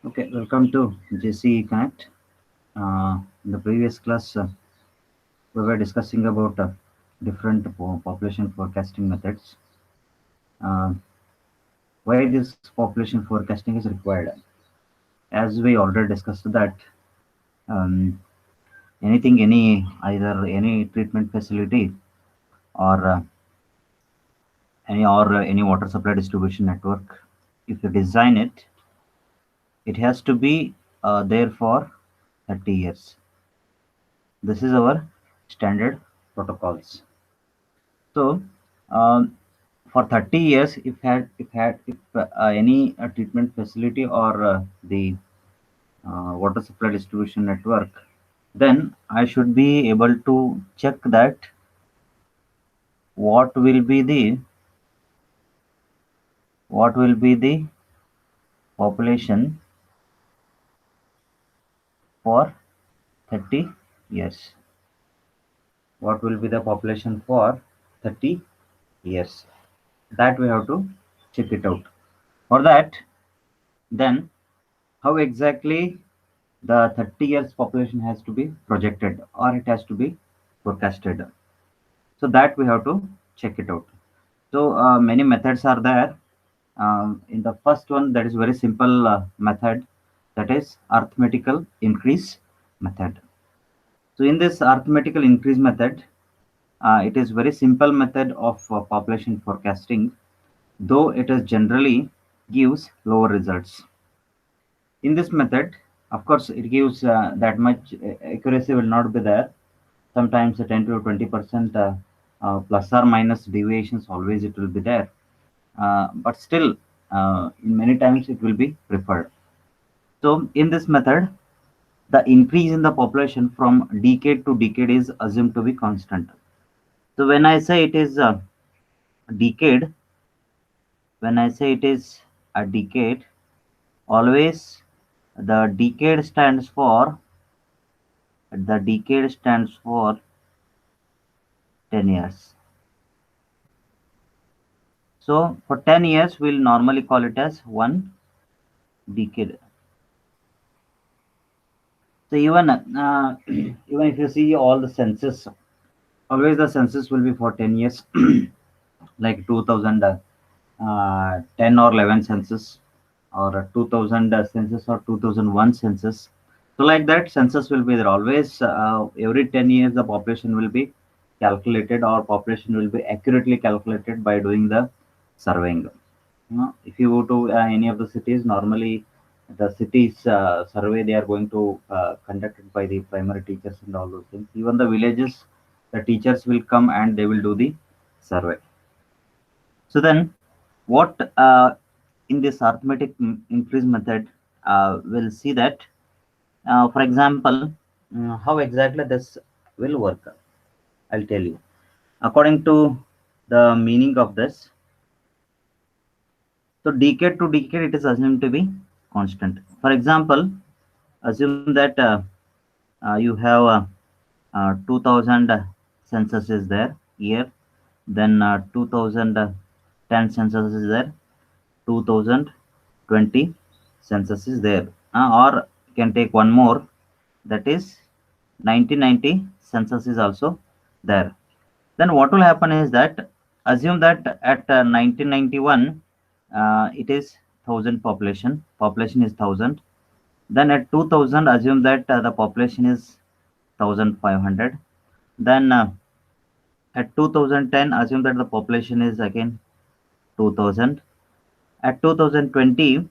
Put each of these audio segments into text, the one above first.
Okay, welcome to JC Connect. In the previous class, we were discussing about different population forecasting methods. Uh, why this population forecasting is required? As we already discussed that um, any treatment facility or any water supply distribution network, if you design it, it has to be there for 30 years. This is our standard protocols. So, um, for 30 years, if any treatment facility or the water supply distribution network, then I should be able to check that what will be the what will be the population for 30 years. What will be the population for 30 years? That we have to check it out. For that, then how exactly the 30 years population has to be projected or it has to be forecasted, so that we have to check it out. So many methods are there. In the first one, that is very simple method, that is arithmetical increase method. So in this arithmetical increase method, it is very simple method of population forecasting, though it is generally gives lower results. In this method, of course, it gives that much accuracy will not be there. Sometimes 10 to 20% plus or minus deviations always it will be there. But still, in many times it will be preferred. So in this method, the increase in the population from decade to decade is assumed to be constant. So when I say it is a decade, when I say it is a decade, always the decade stands for 10 years. So for 10 years, we'll normally call it as one decade. So even if you see all the census, always the census will be for 10 years, like 2010 or 11 census, or 2000 census, or 2001 census. So like that, census will be there always. Every 10 years, the population will be calculated, or population will be accurately calculated by doing the surveying. If you go to any of the cities, normally the cities survey they are going to conducted by the primary teachers and all those things. Even the villages, the teachers will come and they will do the survey. So then, what in this arithmetic increase method, we'll see that, for example, how exactly this will work. I'll tell you. According to the meaning of this, so decade to decade, it is assumed to be constant. For example, assume that you have 2000 census is there here, then 2010 census is there, 2020 census is there, or you can take one more, that is 1990 census is also there. Then what will happen is that, assume that at 1991 it is 1000 population is 1000. Then at 2000, assume that the population is 1500. Then at 2010, assume that the population is again 2000. At 2020,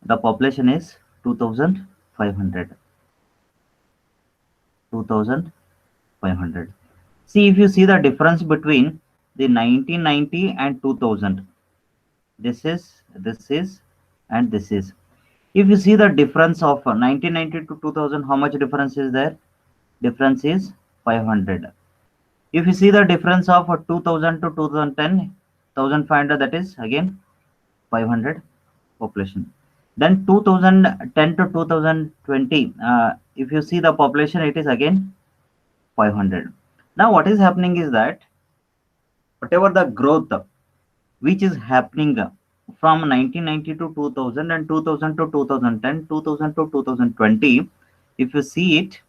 the population is 2500. 2500. See, if you see the difference between the 1990 and 2000, this is, and this is. If you see the difference of 1990 to 2000, how much difference is there? Difference is 500. If you see the difference of 2000 to 2010, 1500, that is again 500 population. Then 2010 to 2020, if you see the population, it is again 500. Now what is happening is that whatever the growth which is happening from 1990 to 2000 and 2000 to 2010, 2000 to 2020, if you see it,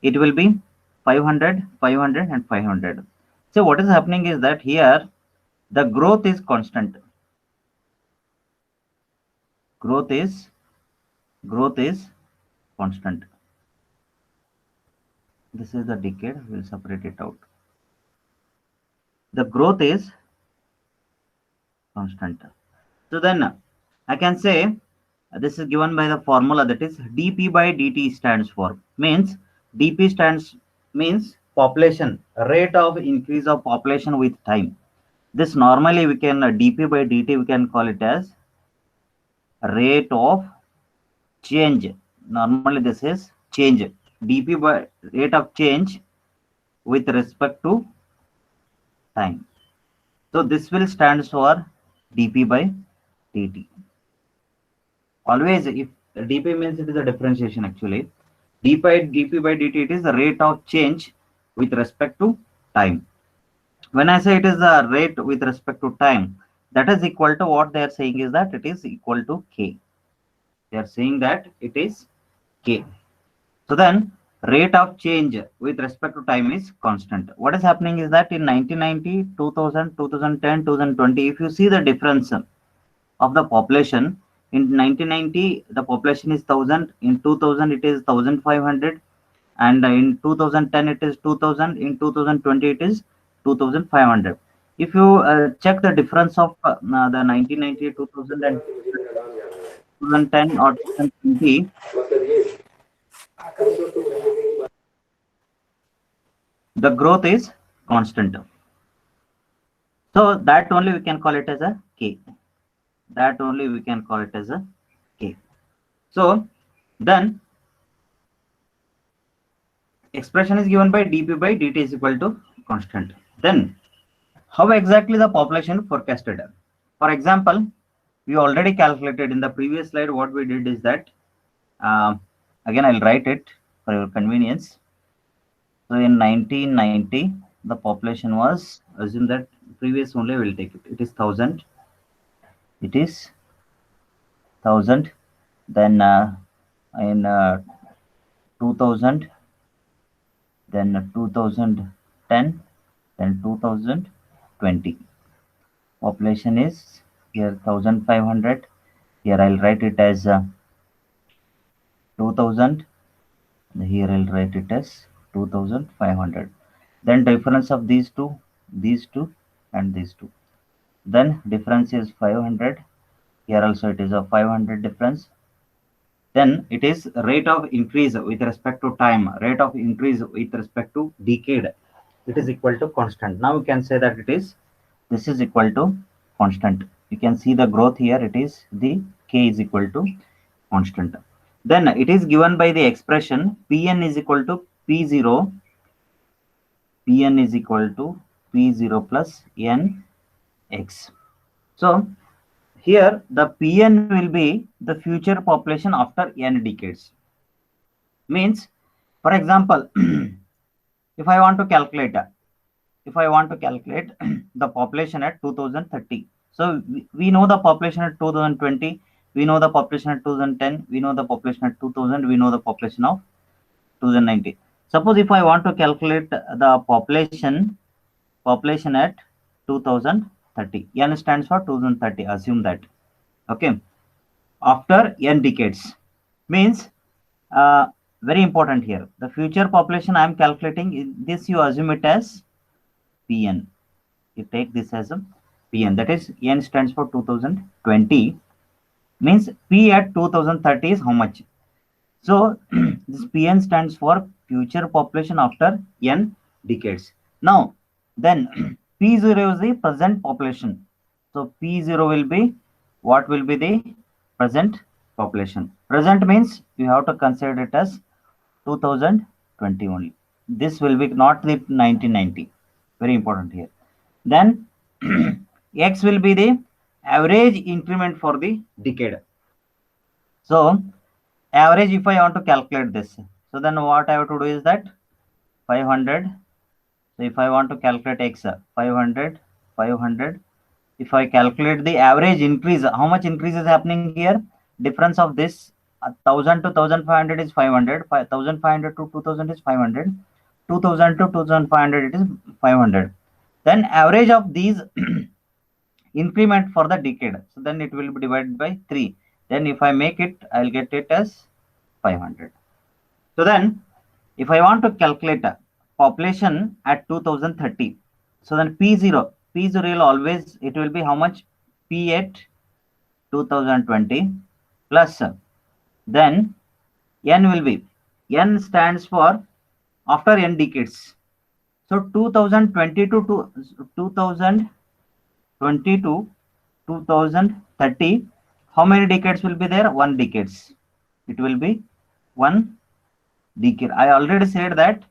it will be 500, 500 and 500. So what is happening is that here the growth is constant. Growth is constant. This is the decade. We'll separate it out. The growth is constant. So then I can say this is given by the formula, that is dp by dt stands for, means dp stands means population, rate of increase of population with time. This normally we can dp by dt we can call it as rate of change. Normally this is change, dp by rate of change with respect to time. So this will stands for dp by dt. Always, if dp means it is a differentiation actually, dp by dt, it is the rate of change with respect to time. When I say it is the rate with respect to time, that is equal to, what they are saying is that it is equal to k. They are saying that it is k. So then rate of change with respect to time is constant. What is happening is that in 1990, 2000, 2010, 2020, if you see the difference of the population, in 1990 the population is 1000, in 2000 it is 1500, and in 2010 it is 2000, in 2020 it is 2500. If you check the difference of the 1990, 2000 and 2010 or 2020, the growth is constant. So that only we can call it as a k. That only we can call it as a k. So then expression is given by dp by dt is equal to constant. Then how exactly the population forecasted? For example, we already calculated in the previous slide. What we did is that, again I'll write it for your convenience. So in 1990 the population was, assume that previous only will take it, it is 1000, it is 1000. Then in 2000, then 2010, then 2020, population is here 1500. Here I'll write it as 2000. Here I'll write it as 2500. Then difference of these two, and these two. Then difference is 500. Here also it is a 500 difference. Then it is rate of increase with respect to time, rate of increase with respect to decade. It is equal to constant. Now we can say that it is, this is equal to constant. You can see the growth here, it is the k is equal to constant. Then it is given by the expression Pn is equal to P0, Pn is equal to P0 plus Nx. So here the Pn will be the future population after n decades. Means, for example, if I want to calculate the population at 2030. So we know the population at 2020, we know the population at 2010, we know the population at 2000, we know the population of 2090. Suppose if I want to calculate the population at 2030, n stands for 2030, assume that, okay, after n decades, means very important here, the future population I am calculating, this you assume it as Pn. You take this as a Pn, that is n stands for 2020, means P at 2030 is how much? So this Pn stands for future population after n decades. Now then P0 is the present population. So P0 will be, what will be the present population? Present means you have to consider it as 2020 only. This will be not the 1990. Very important here. Then x will be the average increment for the decade. So average, if I want to calculate this, so then what I have to do is that 500. So if I want to calculate x, 500, 500. if I calculate the average increase, how much increase is happening here? Difference of this 1000 to 1500 is 500, 1500 to 2000 is 500, 2000 to 2500 it is 500. Then average of these increment for the decade, so then it will be divided by 3. Then if I make it, I'll get it as 500. So then if I want to calculate a population at 2030, so then p0 will always, it will be how much? P at 2020 plus, then n will be, n stands for after n decades. So 2022 to 2020 to 2030, how many decades will be there? 1 decades. It will be 1 decade. I already said that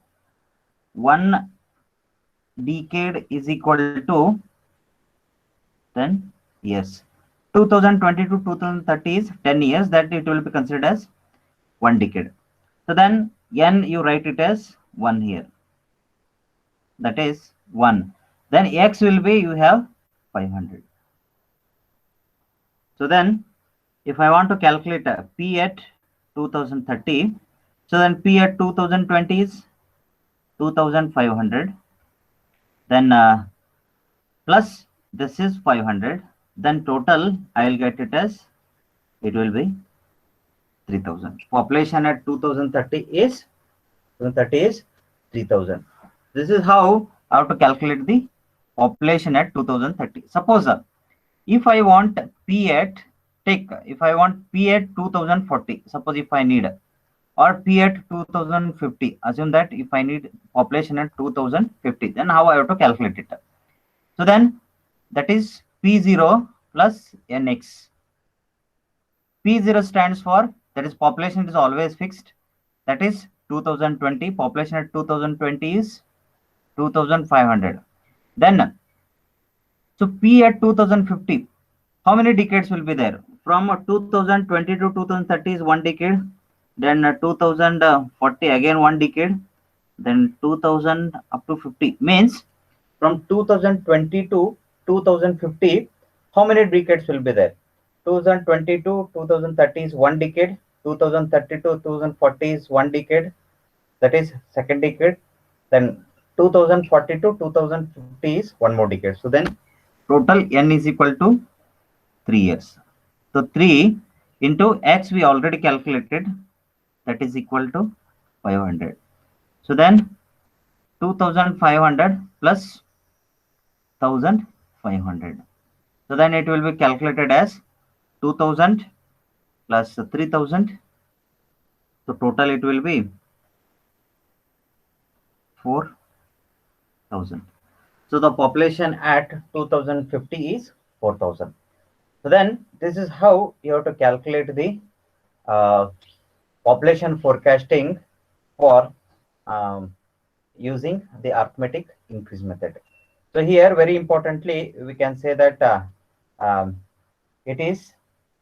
1 decade is equal to, then yes, 2020 to 2030 is 10 years, that it will be considered as 1 decade. So then n you write it as 1 here, that is 1. Then x will be, you have 500. So then if I want to calculate p at 2030, so then p at 2020 is 2500, then plus this is 500, then total I'll get it as, it will be 3000. Population at 2030 is 3000. This is how I have to calculate the population at 2030. Suppose if I want p at, if I want p at 2040, suppose if I need, or p at 2050, assume that if I need population at 2050, then how I have to calculate it? So then that is p0 plus nx. p0 stands for, that is population is always fixed, that is 2020. Population at 2020 is 2500. Then so p at 2050, how many decades will be there? From 2020 to 2030 is 1 decade, then 2040 again 1 decade, then 2000 up to 50, means from 2020 to 2050, how many decades will be there? 2020 to 2030 is 1 decade, 2030 to 2040 is 1 decade, that is second decade, then 2040 to 2050 is 1 more decade. So then total n is equal to 3 years. So 3 into x we already calculated, that is equal to 500. So then 2500 plus 1500. So then it will be calculated as 2000 plus 3000. So total it will be 4000. So the population at 2050 is 4000. So then this is how you have to calculate the population forecasting for using the arithmetic increase method. So here very importantly we can say that it is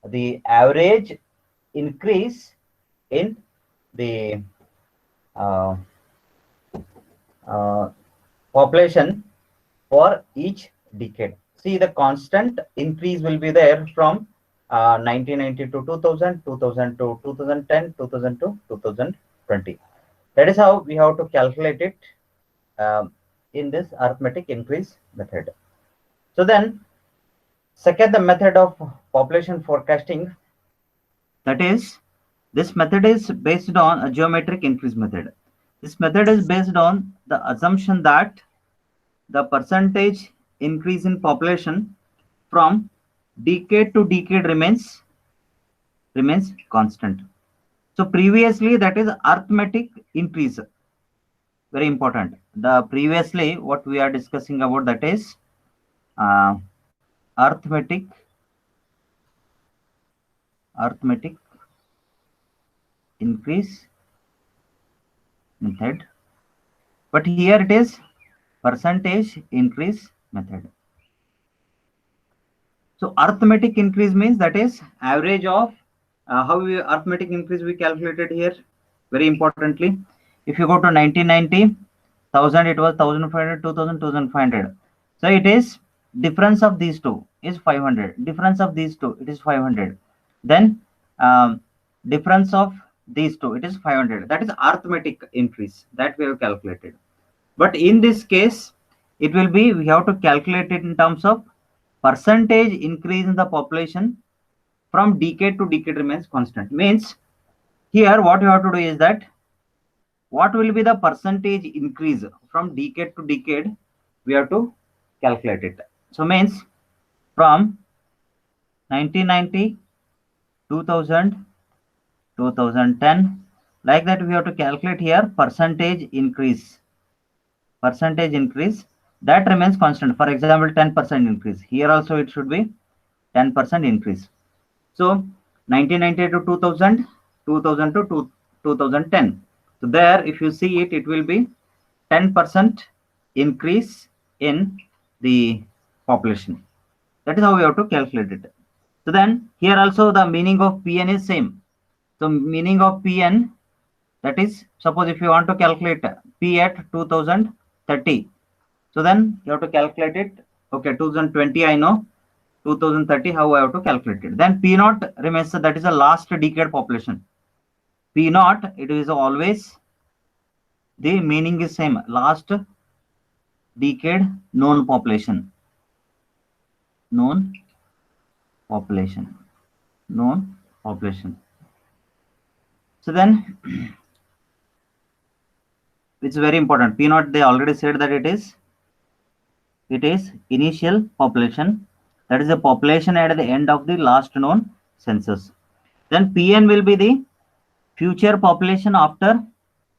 the average increase in the population for each decade. See, the constant increase will be there from 1990 to 2000, 2000 to 2010, 2000 to 2020. That is how we have to calculate it in this arithmetic increase method. So then second, the method of population forecasting, that is, this method is based on a geometric increase method. This method is based on the assumption that the percentage increase in population from decade to decade remains constant. So previously, that is arithmetic increase, very important. The previously what we are discussing about, that is arithmetic increase method, but here it is percentage increase method. So arithmetic increase means that is average of how we arithmetic increase we calculated here. Very importantly, if you go to 1990, 1000, it was 1500, 2000, 2500. So it is difference of these two. is 500. Difference of these two, it is 500. Then difference of these two, it is 500. That is arithmetic increase that we have calculated. But in this case, it will be, we have to calculate it in terms of percentage increase in the population from decade to decade remains constant. Means here what you have to do is that what will be the percentage increase from decade to decade, we have to calculate it. So means from 1990, 2000, 2010, like that we have to calculate here percentage increase. Percentage increase that remains constant. For example, 10% increase. Here also it should be 10% increase. So 1990 to 2000, 2000 to 2010. So there, if you see it, it will be 10% increase in the population. That is how we have to calculate it. So then here also the meaning of Pn is same. So meaning of Pn, that is, suppose if you want to calculate P at 2030, so then you have to calculate it. Okay, 2020 I know, 2030 how I have to calculate it. Then P naught remains, that is the last decade population. P naught, it is always, the meaning is same, last decade known population. Known population. Known population. So then it's very important. P naught, they already said that it is initial population. That is the population at the end of the last known census. Then Pn will be the future population after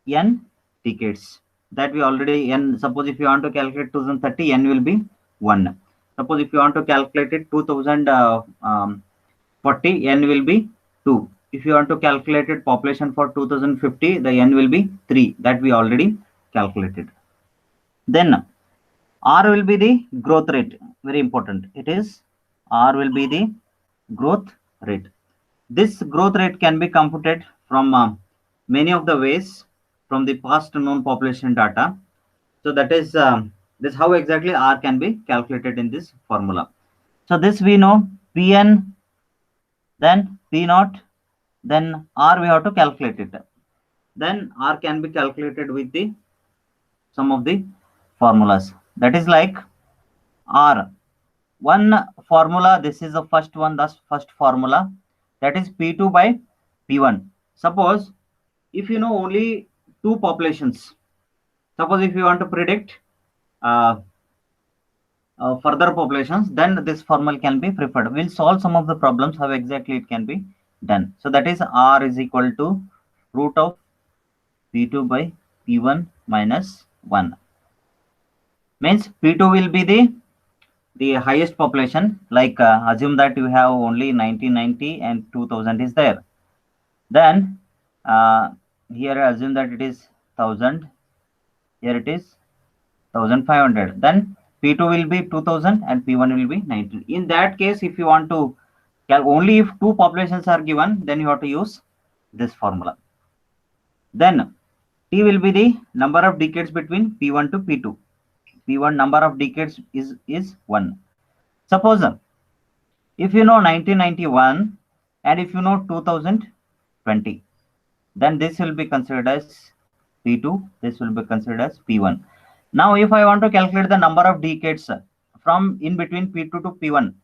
n decades. That we already, n, suppose if you want to calculate 2030, n will be 1. Suppose if you want to calculate it 2040, n will be 2. If you want to calculate it population for 2050, the n will be 3. That we already calculated. Then R will be the growth rate. Very important. It is R will be the growth rate. This growth rate can be computed from many of the ways from the past known population data. So that is this how exactly R can be calculated in this formula. So this we know Pn, then P naught, then R we have to calculate it. Then R can be calculated with the some of the formulas. That is like R. One formula, this is the first one, thus first formula, that is P2 by P1. Suppose if you know only two populations, suppose if you want to predict further populations, then this formula can be preferred. We'll solve some of the problems how exactly it can be done. So that is R is equal to root of P2 by P1 minus 1. Means P2 will be the highest population, like assume that you have only 1990 and 2000 is there. Then here assume that it is 1000, here it is 1500. Then P2 will be 2000 and P1 will be 19. In that case, if you want to only if two populations are given, then you have to use this formula. Then T will be the number of decades between P1 to P2. P1 number of decades is 1. Suppose if you know 1991 and if you know 2020, then this will be considered as P2, this will be considered as P1. Now if I want to calculate the number of decades from in between P2 to P1,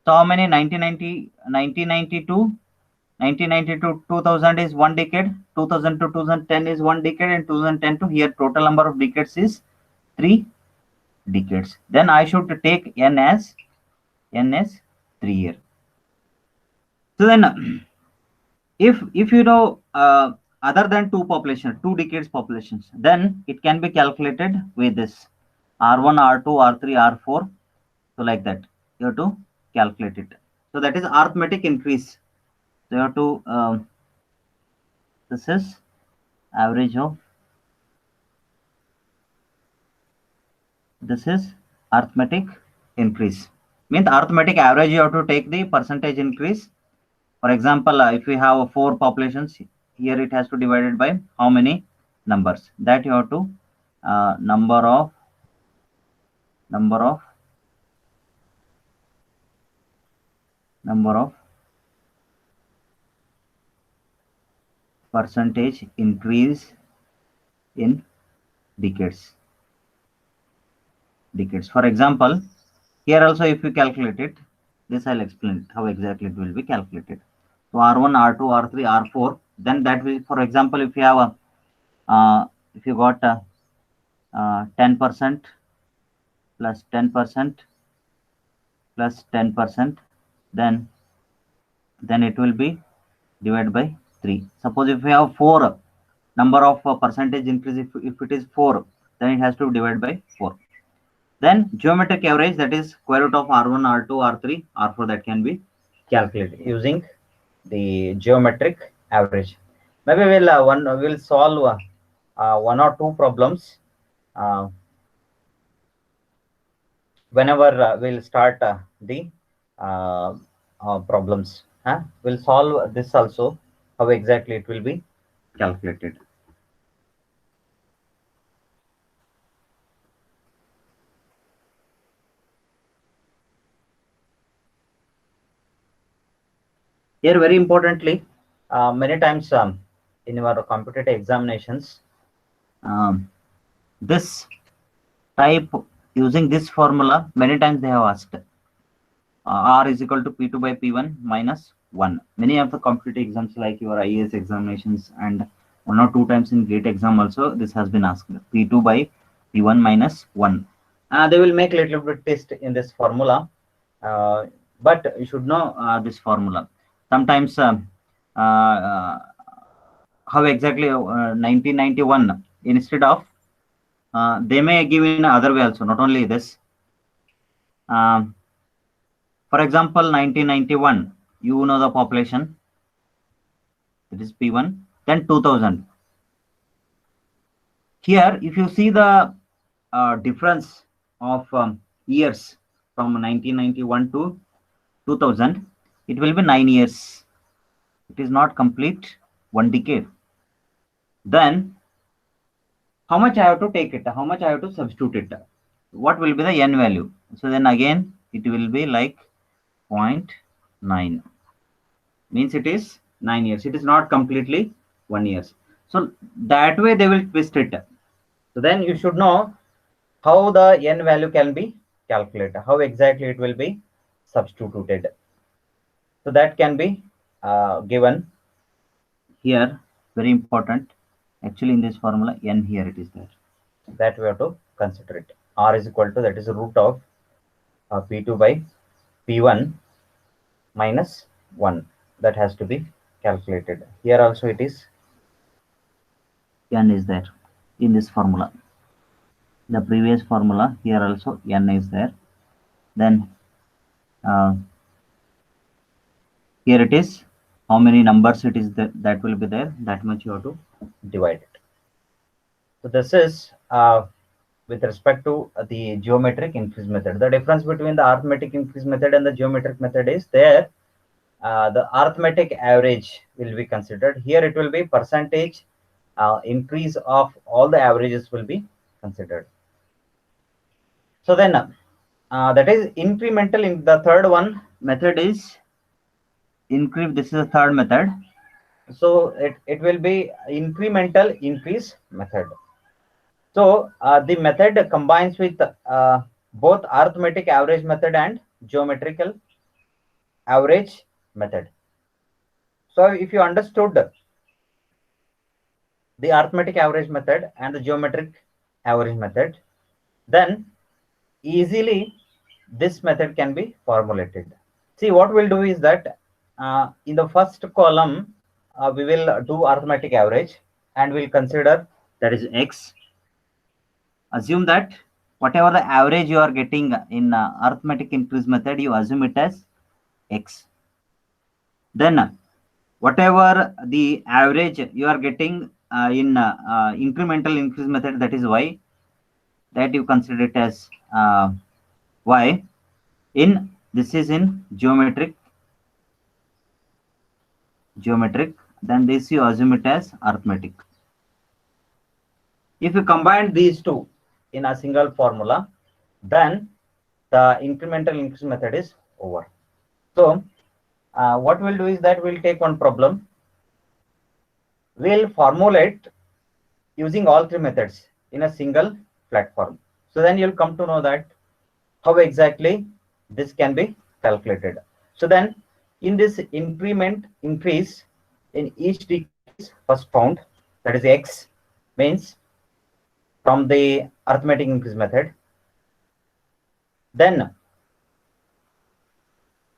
so how many? 1992 2000 is 1 decade, 2000 to 2010 is 1 decade, and 2010 to here total number of decades is 3 decades. Then I should take n as 3 year. So then if you know other than two decades populations, then it can be calculated with this R1, R2, R3, R4. So like that you have to calculate it. So that is arithmetic increase. So you have to this is average of, this is arithmetic increase. Means arithmetic average, you have to take the percentage increase. For example, if we have 4 populations, here it has to divided by how many numbers, that you have to number of number of percentage increase in decades. For example, here also if you calculate it, this I'll explain how exactly it will be calculated. So R1, R2, R3, R4, then that will, for example, if you have a if you got 10% plus 10% plus 10%, then it will be divided by 3. Suppose if we have 4 number of percentage increase, if it is 4, then it has to be divided by 4. Then geometric average, that is square root of R1, R2, R3, R4, that can be calculated using the geometric average. Maybe we'll solve one or two problems whenever we'll start the problems. We'll solve this also, how exactly it will be calculated. Here, very importantly, many times in your competitive examinations, this type, using this formula, many times they have asked R is equal to P2 by P1 minus 1. Many of the competitive exams like your IAS examinations and 1 or 2 times in GATE exam also, this has been asked P2 by P1 minus 1. They will make a little bit twist in this formula, but you should know this formula. Sometimes how exactly 1991, instead of they may give in other way also, not only this. For example, 1991, you know the population, that is P1, then 2000. Here, if you see the difference of years from 1991 to 2000, it will be 9 years. It is not complete 1 decade. Then, how much I have to take it? How much I have to substitute it? What will be the n value? So then again, it will be like 0.9. Means it is 9 years. It is not completely 1 year. So that way they will twist it. So then you should know how the n value can be calculated, how exactly it will be substituted. So that can be given here, very important. Actually in this formula, n here it is there. That we have to consider it. R is equal to, that is the root of P2 by P1 minus 1. That has to be calculated. Here also it is, n is there in this formula. The previous formula, here also n is there. Then here it is, how many numbers it is that will be there, that much you have to divide it. So this is with respect to the geometric increase method. The difference between the arithmetic increase method and the geometric method is there. The arithmetic average will be considered. Here it will be percentage increase of all the averages will be considered. So then that is incremental. In the third one method is increase. This is the third method. So it will be incremental increase method. So the method combines with both arithmetic average method and geometrical average method. So if you understood the arithmetic average method and the geometric average method, then easily this method can be formulated. See, what we'll do is that in the first column, we will do arithmetic average and we'll consider, that is x. Assume that whatever the average you are getting in arithmetic increase method, you assume it as x. Then whatever the average you are getting in incremental increase method, that is y, that you consider it as y. In this is in geometric, then this you assume it as arithmetic. If you combine these two in a single formula, then the incremental increase method is over. So What we'll do is that we'll take one problem. We'll formulate using all three methods in a single platform. So then you'll come to know that how exactly this can be calculated. So then in this increase in each decade is first found, that is x, means from the arithmetic increase method. Then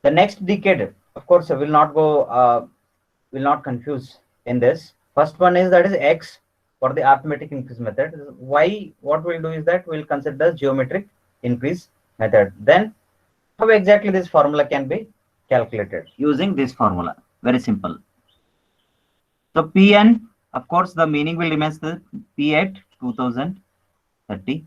the next decade, of course, will not confuse in this. First one is that is x for the arithmetic increase method. Why? What we'll do is that we'll consider the geometric increase method. Then how exactly this formula can be calculated using this formula? Very simple. So Pn, of course, the meaning will remain the P at 2030.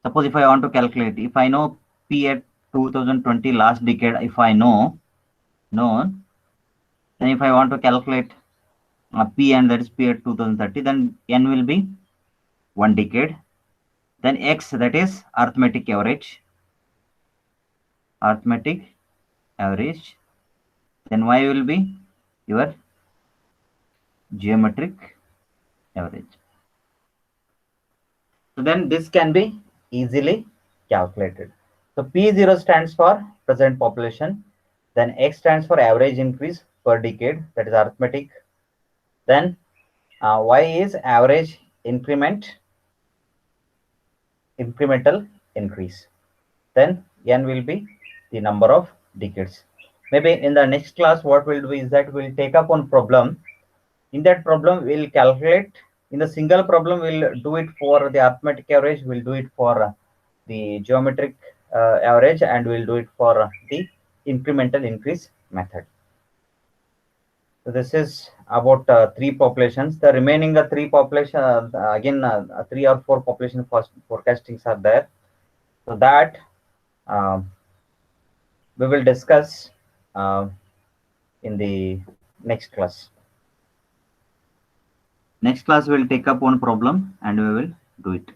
Suppose if I want to calculate, if I know P at 2020 last decade, if I know, then if I want to calculate P and that is P at 2030, then N will be 1 decade. Then X, that is arithmetic average. Then Y will be your geometric average. So then this can be easily calculated. So P0 stands for present population. Then X stands for average increase per decade, that is arithmetic. Then Y is average incremental increase. Then N will be the number of decades. Maybe in the next class, what we'll do is that we'll take up one problem. In that problem, we'll calculate. In the single problem, we'll do it for the arithmetic average, we'll do it for the geometric average, and we'll do it for the incremental increase method. So this is about 3 populations. The remaining 3 population, again 3 or 4 population forecastings are there. So that we will discuss in the next class. Next class we'll take up one problem and we will do it.